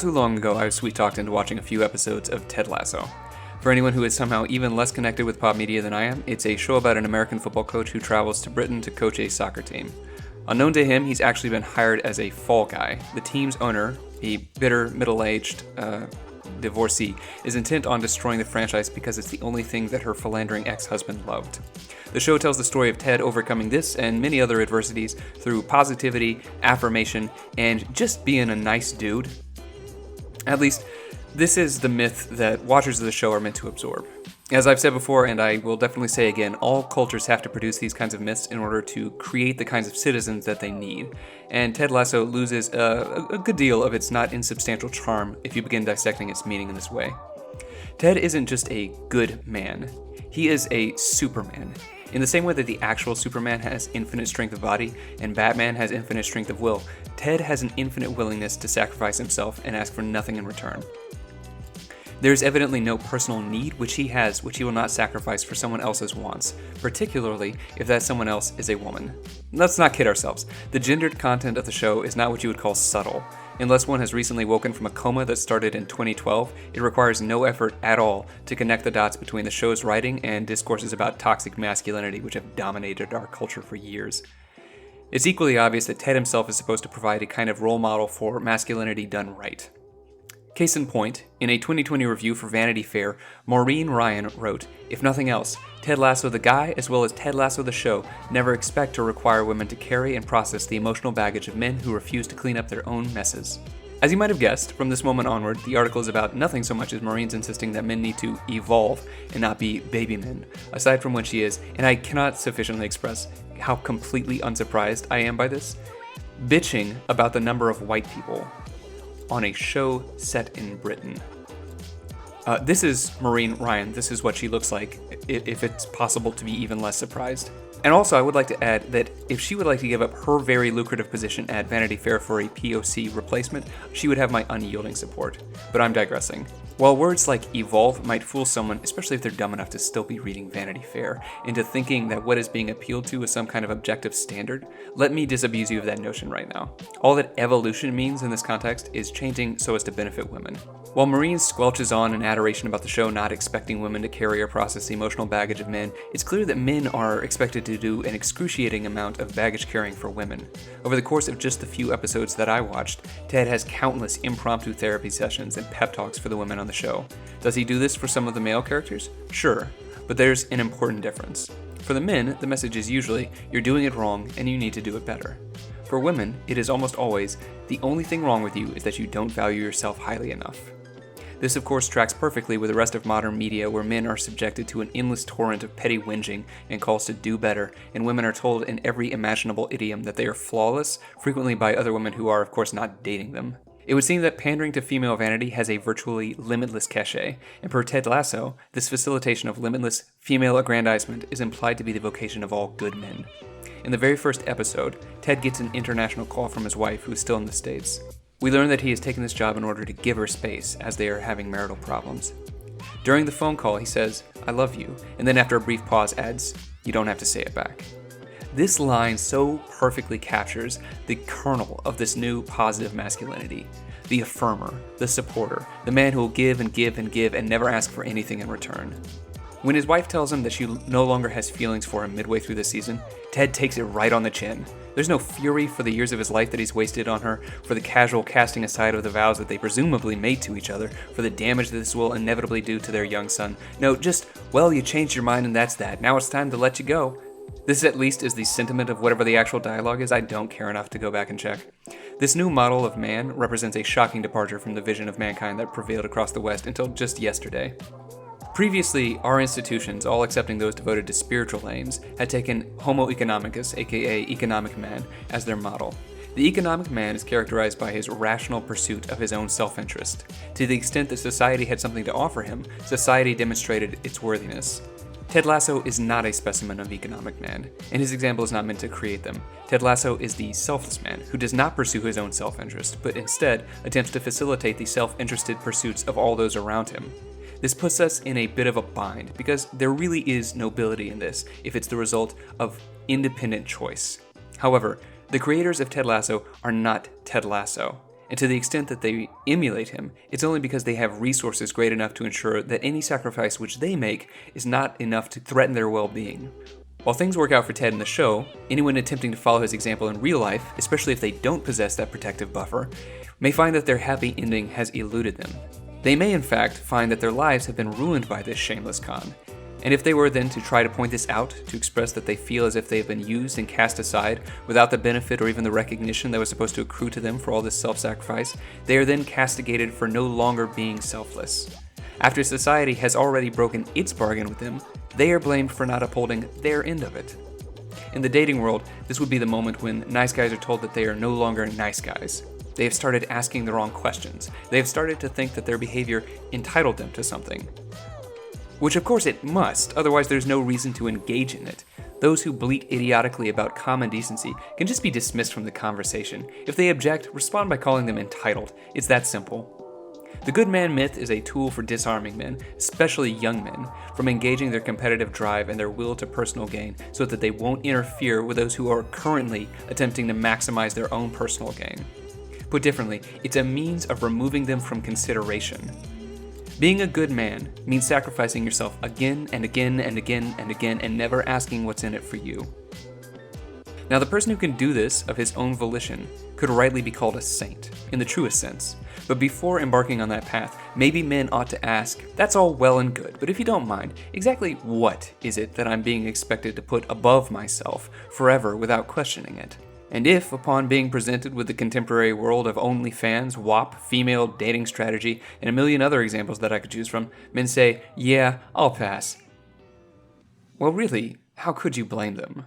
Not too long ago, I was sweet-talked into watching a few episodes of Ted Lasso. For anyone who is somehow even less connected with pop media than I am, it's a show about an American football coach who travels to Britain to coach a soccer team. Unknown to him, he's actually been hired as a fall guy. The team's owner, a bitter, middle-aged divorcee, is intent on destroying the franchise because it's the only thing that her philandering ex-husband loved. The show tells the story of Ted overcoming this and many other adversities through positivity, affirmation, and just being a nice dude. At least, this is the myth that watchers of the show are meant to absorb. As I've said before, and I will definitely say again, all cultures have to produce these kinds of myths in order to create the kinds of citizens that they need. And Ted Lasso loses a good deal of its not insubstantial charm if you begin dissecting its meaning in this way. Ted isn't just a good man. He is a Superman. In the same way that the actual Superman has infinite strength of body and Batman has infinite strength of will, Ted has an infinite willingness to sacrifice himself and ask for nothing in return. There is evidently no personal need which he will not sacrifice for someone else's wants, particularly if that someone else is a woman. Let's not kid ourselves. The gendered content of the show is not what you would call subtle. Unless one has recently woken from a coma that started in 2012, it requires no effort at all to connect the dots between the show's writing and discourses about toxic masculinity which have dominated our culture for years. It's equally obvious that Ted himself is supposed to provide a kind of role model for masculinity done right. Case in point, in a 2020 review for Vanity Fair, Maureen Ryan wrote, "If nothing else, Ted Lasso the guy, as well as Ted Lasso the show, never expect to require women to carry and process the emotional baggage of men who refuse to clean up their own messes." As you might have guessed, from this moment onward, the article is about nothing so much as Maureen's insisting that men need to evolve and not be baby men, aside from when she is, and I cannot sufficiently express how completely unsurprised I am by this, bitching about the number of white people on a show set in Britain. This is Maureen Ryan. This is what she looks like, if it's possible to be even less surprised. And also, I would like to add that if she would like to give up her very lucrative position at Vanity Fair for a POC replacement, she would have my unyielding support. But I'm digressing. While words like evolve might fool someone, especially if they're dumb enough to still be reading Vanity Fair, into thinking that what is being appealed to is some kind of objective standard, let me disabuse you of that notion right now. All that evolution means in this context is changing so as to benefit women. While Maureen squelches on in adoration about the show not expecting women to carry or process the emotional baggage of men, it's clear that men are expected to do an excruciating amount of baggage carrying for women. Over the course of just the few episodes that I watched, Ted has countless impromptu therapy sessions and pep talks for the women on the show. Does he do this for some of the male characters? Sure, but there's an important difference. For the men, the message is usually, you're doing it wrong and you need to do it better. For women, it is almost always, the only thing wrong with you is that you don't value yourself highly enough. This, of course, tracks perfectly with the rest of modern media where men are subjected to an endless torrent of petty whinging and calls to do better, and women are told in every imaginable idiom that they are flawless, frequently by other women who are, of course, not dating them. It would seem that pandering to female vanity has a virtually limitless cachet, and per Ted Lasso, this facilitation of limitless female aggrandizement is implied to be the vocation of all good men. In the very first episode, Ted gets an international call from his wife, who is still in the States. We learn that he has taken this job in order to give her space, as they are having marital problems. During the phone call, he says, "I love you," and then after a brief pause adds, "You don't have to say it back." This line so perfectly captures the kernel of this new positive masculinity. The affirmer, the supporter, the man who will give and give and give and never ask for anything in return. When his wife tells him that she no longer has feelings for him midway through the season, Ted takes it right on the chin. There's no fury for the years of his life that he's wasted on her, for the casual casting aside of the vows that they presumably made to each other, for the damage that this will inevitably do to their young son. No, just, well, you changed your mind and that's that. Now it's time to let you go. This at least is the sentiment of whatever the actual dialogue is. I don't care enough to go back and check. This new model of man represents a shocking departure from the vision of mankind that prevailed across the West until just yesterday. Previously, our institutions, all excepting those devoted to spiritual aims, had taken Homo economicus, aka economic man, as their model. The economic man is characterized by his rational pursuit of his own self-interest. To the extent that society had something to offer him, society demonstrated its worthiness. Ted Lasso is not a specimen of economic man, and his example is not meant to create them. Ted Lasso is the selfless man who does not pursue his own self-interest, but instead attempts to facilitate the self-interested pursuits of all those around him. This puts us in a bit of a bind, because there really is nobility in this if it's the result of independent choice. However, the creators of Ted Lasso are not Ted Lasso, and to the extent that they emulate him, it's only because they have resources great enough to ensure that any sacrifice which they make is not enough to threaten their well-being. While things work out for Ted in the show, anyone attempting to follow his example in real life, especially if they don't possess that protective buffer, may find that their happy ending has eluded them. They may in fact find that their lives have been ruined by this shameless con. And if they were then to try to point this out, to express that they feel as if they have been used and cast aside without the benefit or even the recognition that was supposed to accrue to them for all this self-sacrifice, they are then castigated for no longer being selfless. After society has already broken its bargain with them, they are blamed for not upholding their end of it. In the dating world, this would be the moment when nice guys are told that they are no longer nice guys. They have started asking the wrong questions. They have started to think that their behavior entitled them to something. Which of course it must, otherwise there's no reason to engage in it. Those who bleat idiotically about common decency can just be dismissed from the conversation. If they object, respond by calling them entitled. It's that simple. The good man myth is a tool for disarming men, especially young men, from engaging their competitive drive and their will to personal gain so that they won't interfere with those who are currently attempting to maximize their own personal gain. Put differently, it's a means of removing them from consideration. Being a good man means sacrificing yourself again and again and again and again and never asking what's in it for you. Now, the person who can do this of his own volition could rightly be called a saint, in the truest sense. But before embarking on that path, maybe men ought to ask, that's all well and good, but if you don't mind, exactly what is it that I'm being expected to put above myself forever without questioning it? And if, upon being presented with the contemporary world of OnlyFans, WAP, female dating strategy, and a million other examples that I could choose from, men say, yeah, I'll pass. Well, really, how could you blame them?